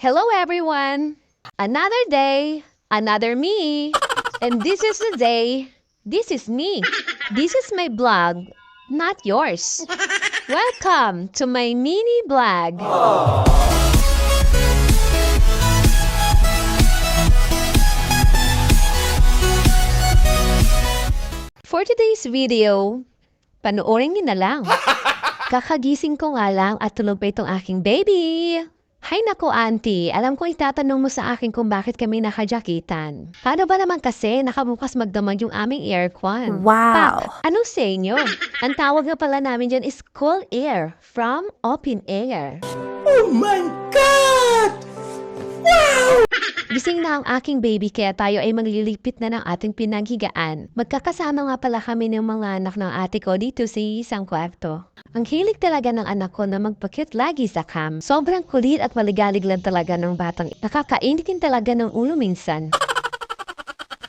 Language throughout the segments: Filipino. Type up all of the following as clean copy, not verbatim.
Hello everyone! Another day, another me. And this is the day, this is me. This is my blog, not yours. Welcome to my mini blog. For today's video, panoorin niyo na lang. Kakagising ko nga lang at tulog pa itong aking baby. Hay nako, auntie. Alam ko itatanong mo sa akin kung bakit kami nakajakitan. Paano ba naman kasi nakabukas magdamag yung aming aircon? Wow! Ano sa inyo? Ang tawag na pala namin dyan is cool air from open air. Oh my God! Wow! Gising na ang aking baby kaya tayo ay maglilipit na ng ating pinaghigaan. Magkakasama nga pala kami ng mga anak ng ate ko dito sa isang kwarto. Ang hilig talaga ng anak ko na magpakit lagi sa cam. Sobrang kulit at maligalig lang talaga ng batang. Nakakainitin talaga ng ulo minsan.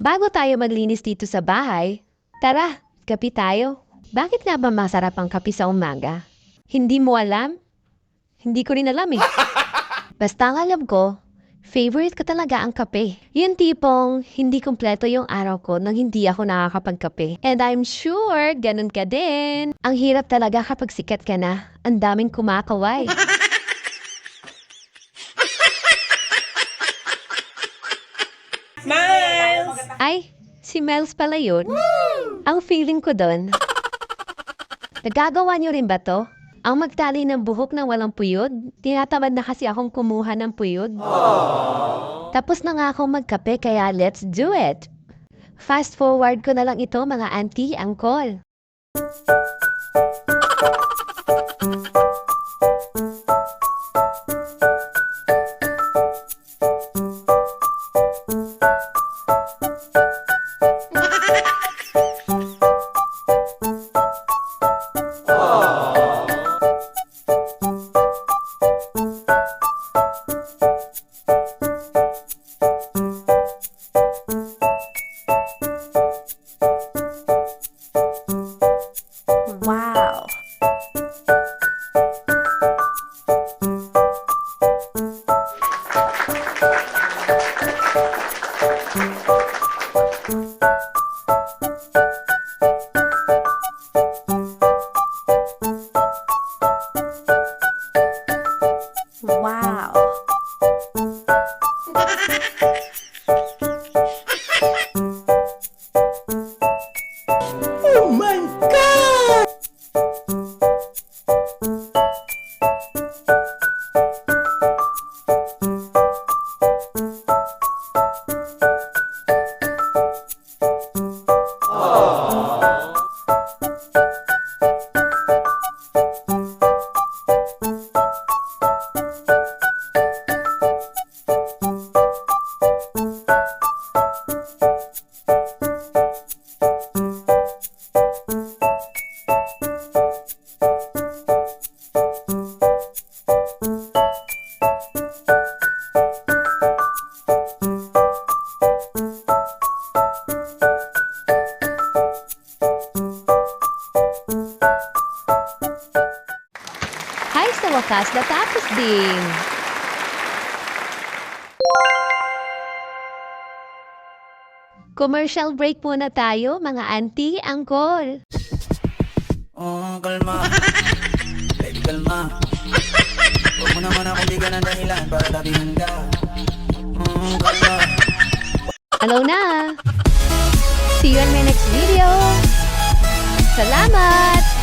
Bago tayo maglinis dito sa bahay, tara, kape tayo. Bakit nga ba masarap ang kape sa umaga? Hindi mo alam? Hindi ko rin alam eh. Basta ang alam ko, favorite ko talaga ang kape. Yung tipong hindi kumpleto yung araw ko nang hindi ako nakakapagkape. And I'm sure ganun ka din. Ang hirap talaga kapag sikat ka na. Ang daming kumakaway. Miles! Ay, si Miles pala yun. Ang feeling ko doon. Nagagawa niyo rin ba to? Ang magtali ng buhok na walang puyod? Tinatamad na kasi akong kumuha ng puyod. Tapos na nga akong magkape kaya let's do it! Fast forward ko na lang ito mga auntie, uncle. Wow! Wow! Oh my God! Hay, sa wakas, natapos din. Commercial break muna tayo, mga auntie, uncle. Oh, kalma. Baby, kalma. Huwag mo naman akong bigyan ng dahilan para tabihan ka. Kalma. Hello na! See you in my next video! Salamat!